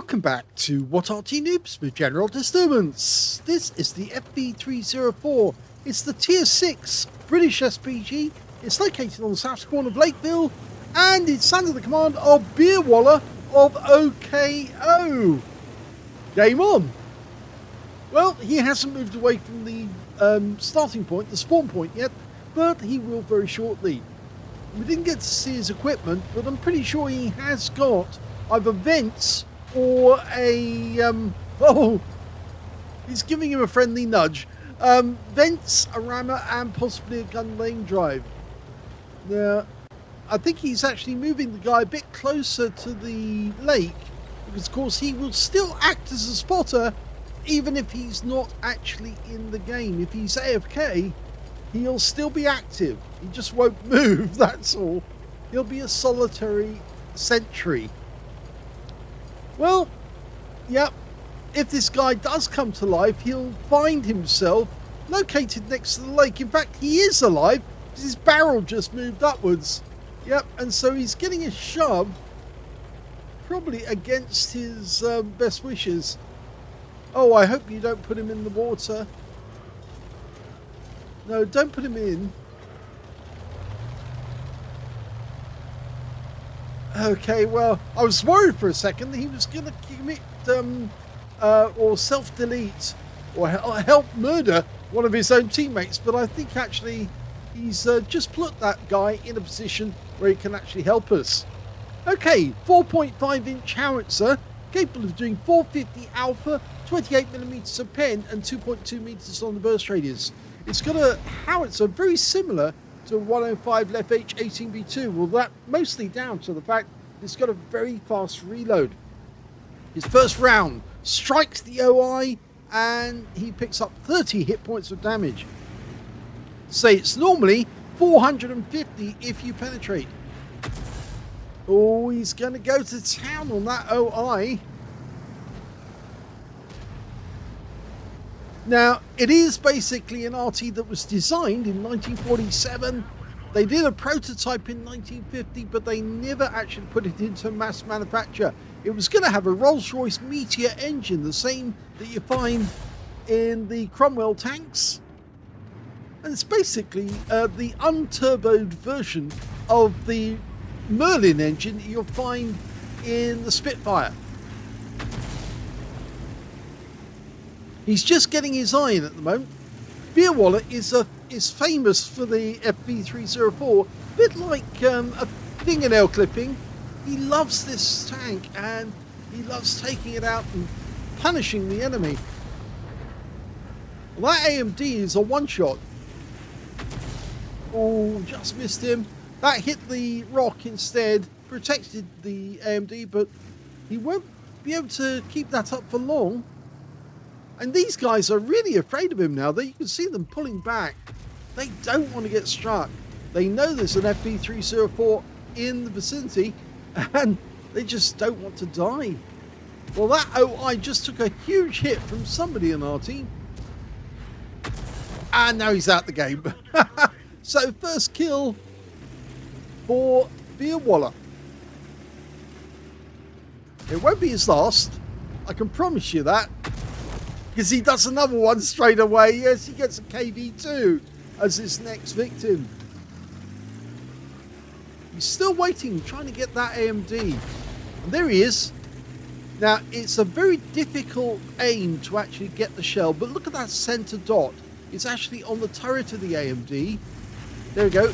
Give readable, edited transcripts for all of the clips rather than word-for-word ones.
Welcome back to What Arty Noobs with General Disturbance. This is the FV304. It's the Tier 6 British SPG. It's located on the south corner of Lakeville, and it's under the command of Beerwalla of OKO. Game on. Well, he hasn't moved away from the starting point, the spawn point yet, but he will very shortly. We didn't get to see his equipment, but I'm pretty sure he has got either vents or a he's giving him a friendly nudge. Vents, a rammer, and possibly a gun lane drive. Now, I think he's actually moving the guy a bit closer to the lake, because of course he will still act as a spotter even if he's not actually in the game. If he's AFK, he'll still be active. He just won't move, that's all. He'll be a solitary sentry. Well, yep, if this guy does come to life, he'll find himself located next to the lake. In fact, he is alive because his barrel just moved upwards. Yep, and so he's getting a shove, probably against his best wishes. Oh, I hope you don't put him in the water. No, don't put him in. Okay, well, I was worried for a second that he was going to commit or self-delete or help murder one of his own teammates, but I think actually he's just put that guy in a position where he can actually help us. Okay, 4.5-inch howitzer, capable of doing 450 alpha, 28mm of pen, and 2.2 meters on the burst radius. It's got a howitzer very similar to 105 Left H18B2. Well, that mostly down to the fact it's got a very fast reload. His first round strikes the OI and he picks up 30 hit points of damage. Say it's normally 450 if you penetrate. Oh, he's going to go to town on that OI. Now, it is basically an Arty that was designed in 1947. They did a prototype in 1950, but they never actually put it into mass manufacture. It was going to have a Rolls-Royce Meteor engine, the same that you find in the Cromwell tanks. And it's basically the unturboed version of the Merlin engine that you'll find in the Spitfire. He's just getting his eye in at the moment. Beerwalla is famous for the FV304, a bit like a fingernail clipping. He loves this tank and he loves taking it out and punishing the enemy. Well, that AMD is a one-shot. Oh, just missed him. That hit the rock instead, protected the AMD, but he won't be able to keep that up for long. And these guys are really afraid of him now. You can see them pulling back. They don't want to get struck. They know there's an FV304 in the vicinity, and they just don't want to die. Well, that OI just took a huge hit from somebody in our team. And now he's out the game. So first kill for Beerwalla. It won't be his last. I can promise you that. Because he does another one straight away. Yes, he gets a KV2 as his next victim. He's still waiting, trying to get that AMD. And there he is. Now, it's a very difficult aim to actually get the shell, but look at that center dot. It's actually on the turret of the AMD. There we go.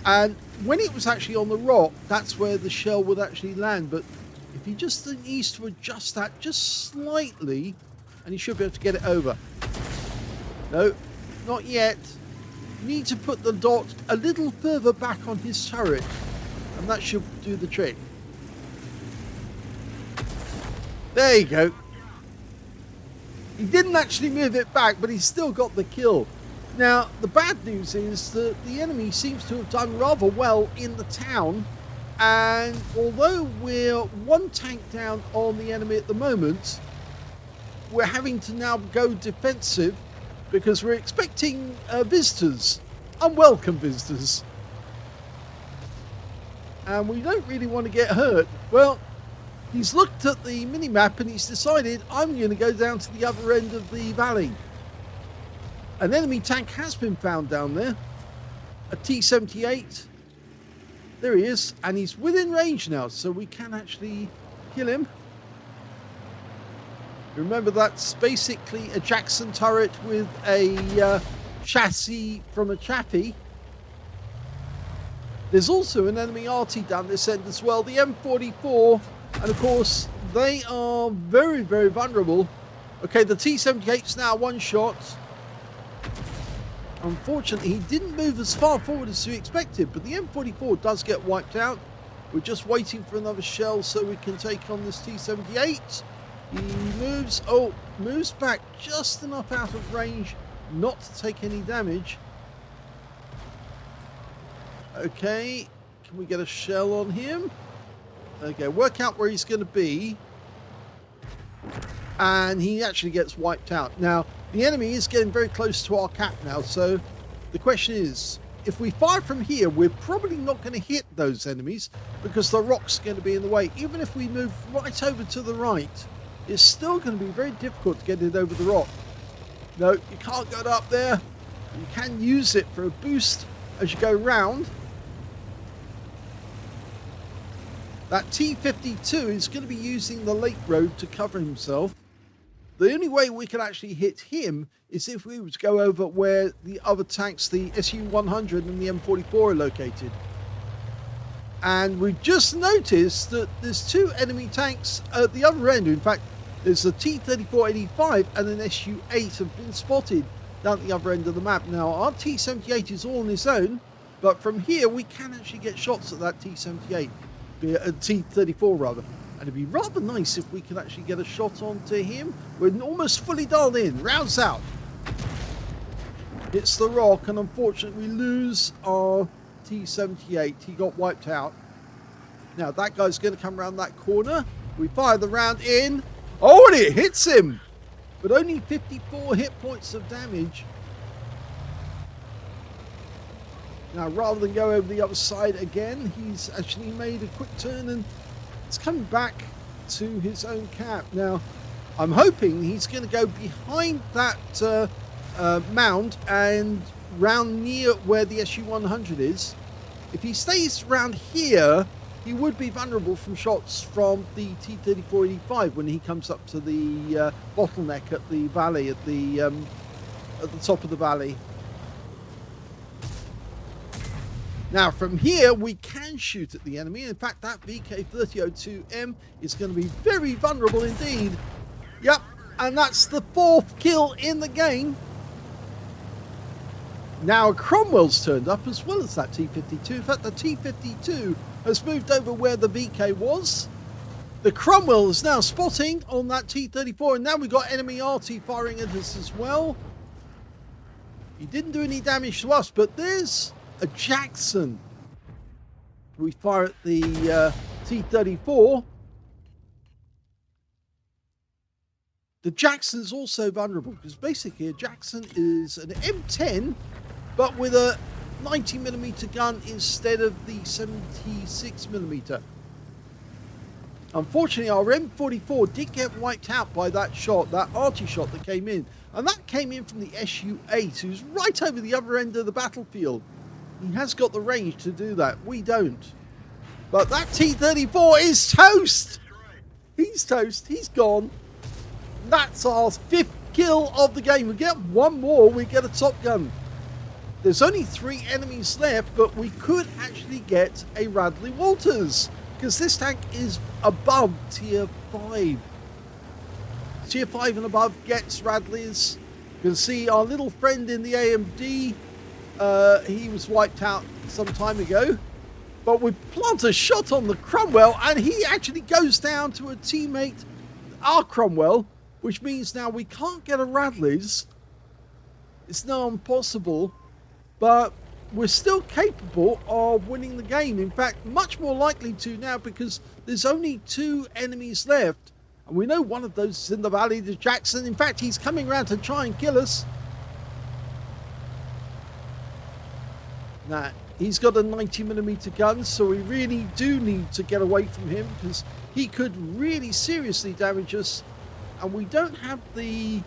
And when it was actually on the rock, that's where the shell would actually land. But if he just needs to adjust that just slightly, and he should be able to get it over. No, not yet. You need to put the dot a little further back on his turret, and that should do the trick. There you go. He didn't actually move it back, but he still got the kill. Now, the bad news is that the enemy seems to have done rather well in the town, and although we're one tank down on the enemy at the moment, we're having to now go defensive because we're expecting visitors, unwelcome visitors. And we don't really want to get hurt. Well, He's looked at the mini-map and he's decided, I'm going to go down to the other end of the valley. An enemy tank has been found down there. A T-78. There he is. And he's within range now, so we can actually kill him. Remember, that's basically a Jackson turret with a chassis from a Chappie. There's also an enemy Arty down this end as well, the M44, and of course they are very, very vulnerable. Okay, the T-78's now one shot. Unfortunately, he didn't move as far forward as we expected, but the M44 does get wiped out. We're just waiting for another shell so we can take on this T-78. He moves back just enough out of range not to take any damage. Okay, can we get a shell on him? Okay, work out where he's going to be. And he actually gets wiped out. Now, the enemy is getting very close to our cap now, so the question is, if we fire from here, we're probably not going to hit those enemies because the rock's going to be in the way. Even if we move right over to the right, it's still going to be very difficult to get it over the rock. No, you can't go up there. You can use it for a boost as you go round. That T-52 is going to be using the lake road to cover himself. The only way we can actually hit him is if we were to go over where the other tanks, the Su-100 and the M44 are located. And we've just noticed that there's two enemy tanks at the other end. In fact, there's a T-34-85 and an Su-8 have been spotted down at the other end of the map. Now, our T-78 is all on its own, but from here we can actually get shots at that T-78. A T-34 rather, and it'd be rather nice if we could actually get a shot onto him. We're almost fully dialed in. Rounds out. Hits the rock, and unfortunately we lose our T-78. He got wiped out. Now that guy's going to come around that corner. We fire the round in. Oh, and it hits him, but only 54 hit points of damage. Now, rather than go over the other side again, he's actually made a quick turn and it's coming back to his own cap. Now, I'm hoping he's going to go behind that mound and round near where the Su-100 is. If he stays around here, he would be vulnerable from shots from the T-34-85 when he comes up to the bottleneck at the valley, at the top of the valley. Now, from here, we can shoot at the enemy. In fact, that VK3002M is going to be very vulnerable indeed. Yep, and that's the 4th kill in the game. Now, Cromwell's turned up as well as that T-52. In fact, the T-52 has moved over where the VK was. The Cromwell is now spotting on that T-34, and now we've got enemy Arty firing at us as well. He didn't do any damage to us, but there's a Jackson. We fire at the T-34. The Jackson's also vulnerable because basically a Jackson is an M10 but with a 90mm gun instead of the 76mm. Unfortunately, our M44 did get wiped out by that shot, that Arty shot that came in, and that came in from the Su-8, who's right over the other end of the battlefield. He has got the range to do that. We don't. But that T-34 is toast. He's toast. He's gone. That's our 5th kill of the game. We get one more, we get a Top Gun. There's only 3 enemies left, but we could actually get a Radley Walters because this tank is above tier 5. Tier 5 and above gets Radleys. You can see our little friend in the AMD. He was wiped out some time ago, but we plant a shot on the Cromwell and he actually goes down to a teammate, our Cromwell, which means now we can't get a Radley's. It's now impossible, but we're still capable of winning the game. In fact, much more likely to now because there's only 2 enemies left, and we know one of those is in the valley, the Jackson. In fact, he's coming around to try and kill us. Now, he's got a 90mm gun, so we really do need to get away from him because he could really seriously damage us, and we don't have the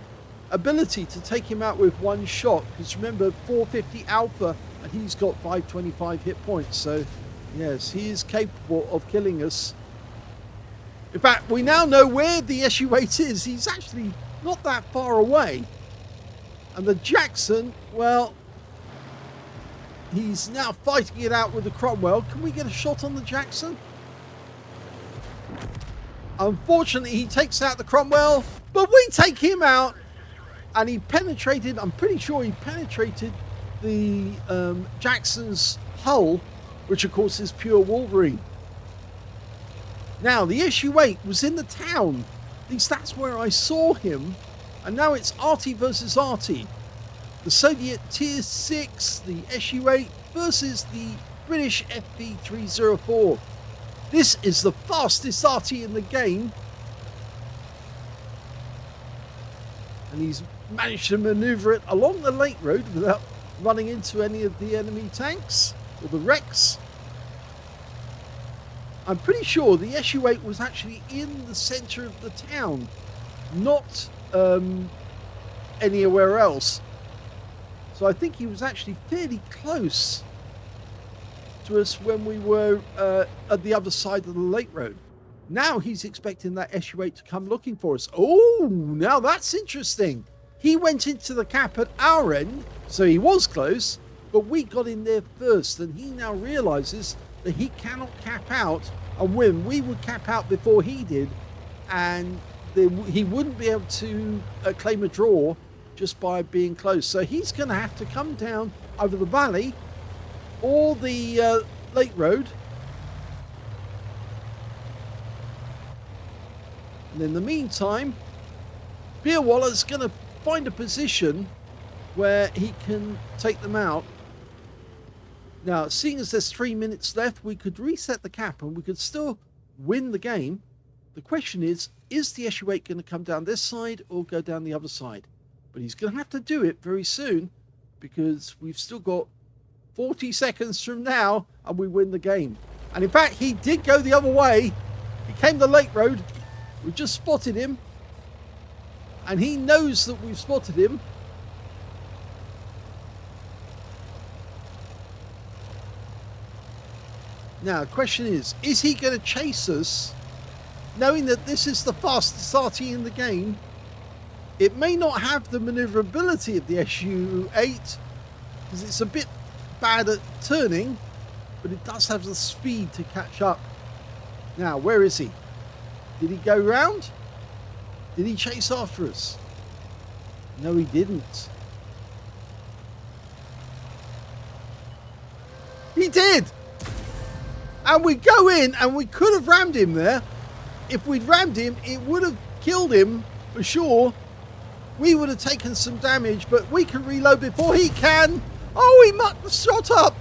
ability to take him out with one shot, because remember, 450 alpha and he's got 525 hit points. So yes, he is capable of killing us. In fact, we now know where the SU8 is. He's actually not that far away. And the Jackson, well, he's now fighting it out with the Cromwell. Can we get a shot on the Jackson? Unfortunately, he takes out the Cromwell, but we take him out. And he penetrated, I'm pretty sure he penetrated the Jackson's hull, which of course is pure Wolverine. Now, the SU8 was in the town. At least that's where I saw him. And now it's Arty versus Arty. The Soviet Tier 6, the SU8 versus the British FV304. This is the fastest Arty in the game. And he's managed to maneuver it along the lake road without running into any of the enemy tanks or the wrecks. I'm pretty sure the SU8 was actually in the centre of the town, not anywhere else. So I think he was actually fairly close to us when we were at the other side of the lake road. Now he's expecting that SU8 to come looking for us. Oh, now that's interesting. He went into the cap at our end, so he was close, but we got in there first, and he now realizes that he cannot cap out and win. We would cap out before he did, and he wouldn't be able to claim a draw just by being close. So he's going to have to come down over the valley or the lake road. And in the meantime, Beerwalla's going to find a position where he can take them out. Now, seeing as there's 3 minutes left, we could reset the cap and we could still win the game. The question is the SU8 going to come down this side or go down the other side? But he's going to have to do it very soon, because we've still got 40 seconds from now and we win the game. And in fact, he did go the other way. He came the lake road. We just spotted him, and he knows that we've spotted him. Now, the question is he going to chase us, knowing that this is the fastest Arty in the game? It may not have the maneuverability of the SU8, because it's a bit bad at turning, but it does have the speed to catch up. Now, where is he? Did he go round? Did he chase after us? No, he didn't. He did! And we go in, and we could have rammed him there. If we'd rammed him, it would have killed him for sure. We would have taken some damage, but we can reload before he can. Oh, he mucked the shot up.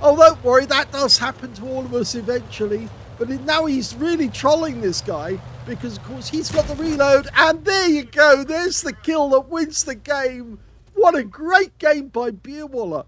Oh, don't worry, that does happen to all of us eventually. But now he's really trolling this guy, because of course he's got the reload, and there you go. There's the kill that wins the game. What a great game by Beerwalla.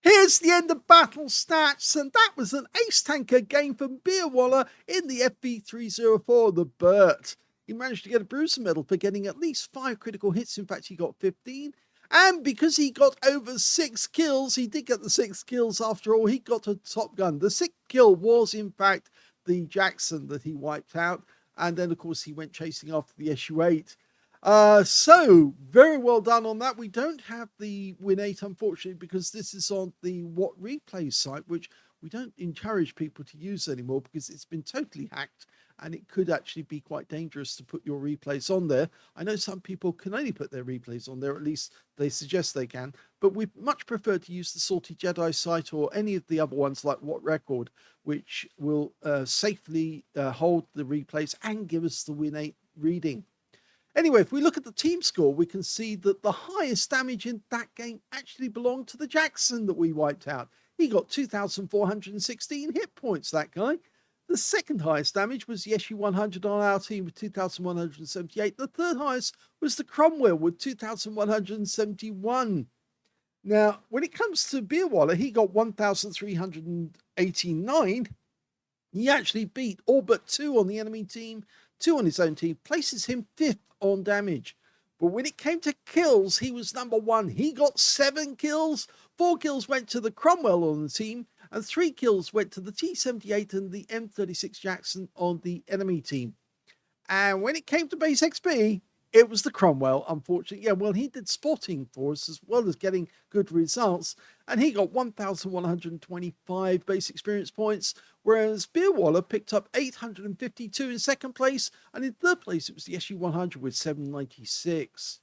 Here's the end of battle stats, and that was an ace tanker game from Beerwalla in the FV304, the Burt. He managed to get a Bruiser medal for getting at least 5 critical hits. In fact, he got 15. And because he got over 6 kills, he did get the 6 kills after all. He got a top gun. The 6th kill was, in fact, the Jackson that he wiped out. And then, of course, he went chasing after the SU8. So, very well done on that. We don't have the Win8, unfortunately, because this is on the What Replays site, which we don't encourage people to use anymore because it's been totally hacked. And it could actually be quite dangerous to put your replays on there. I know some people can only put their replays on there, at least they suggest they can. But we much prefer to use the Salty Jedi site or any of the other ones like What Record, which will safely hold the replays and give us the Win8 reading. Anyway, if we look at the team score, we can see that the highest damage in that game actually belonged to the Jackson that we wiped out. He got 2,416 hit points, that guy. The second highest damage was the SU100 on our team with 2,178. The third highest was the Cromwell with 2,171. Now, when it comes to Beerwalla, he got 1,389. He actually beat all but 2 on the enemy team, 2 on his own team, places him 5th on damage. But when it came to kills, he was number 1. He got 7 kills. 4 kills went to the Cromwell on the team, and 3 kills went to the T78 and the M36 Jackson on the enemy team. And when it came to base XP, it was the Cromwell, unfortunately. Yeah, well, he did spotting for us as well as getting good results. And he got 1,125 base experience points, whereas Beerwalla picked up 852 in second place. And in third place, it was the SU100 with 796.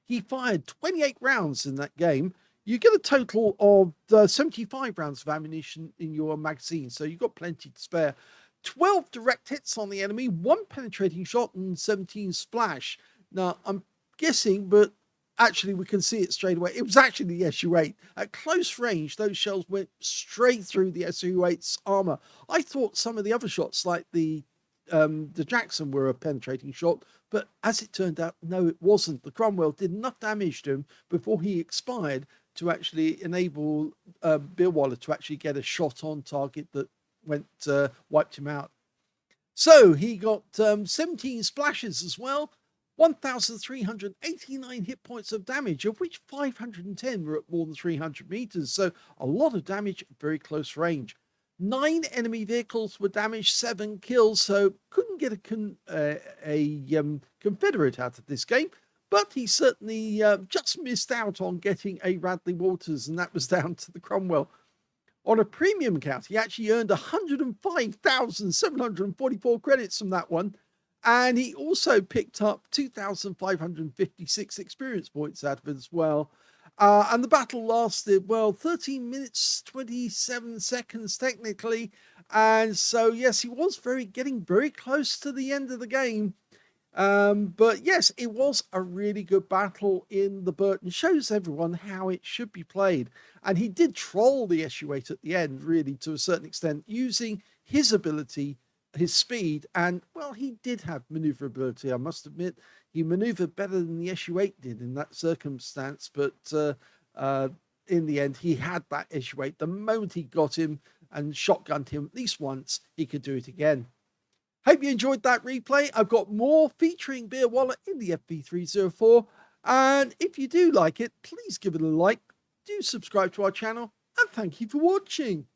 He fired 28 rounds in that game. You get a total of 75 rounds of ammunition in your magazine, so you've got plenty to spare. 12 direct hits on the enemy, 1 penetrating shot, and 17 splash. Now, I'm guessing, but actually we can see it straight away. It was actually the SU-8. At close range, those shells went straight through the SU-8's armor. I thought some of the other shots, like the Jackson, were a penetrating shot, but as it turned out, no, it wasn't. The Cromwell did enough damage to him before he expired to actually enable Beerwalla to actually get a shot on target that wiped him out. So he got 17 splashes as well, 1,389 hit points of damage, of which 510 were at more than 300 meters. So a lot of damage at very close range. 9 enemy vehicles were damaged, 7 kills, so couldn't get a Confederate out of this game. But he certainly just missed out on getting a Radley Walters, and that was down to the Cromwell. On a premium count, he actually earned 105,744 credits from that one. And he also picked up 2,556 experience points out of it as well. And the battle lasted, 13 minutes, 27 seconds technically. And so, yes, he was getting very close to the end of the game. But yes, it was a really good battle in the Burton. Shows everyone how it should be played. And he did troll the SU-8 at the end, really, to a certain extent, using his ability, his speed, and, well, he did have maneuverability, I must admit. He maneuvered better than the SU-8 did in that circumstance, but in the end, he had that SU-8. The moment he got him and shotgunned him at least once, he could do it again. Hope you enjoyed that replay. I've got more featuring Beerwalla in the FV304. And if you do like it, please give it a like. Do subscribe to our channel. And thank you for watching.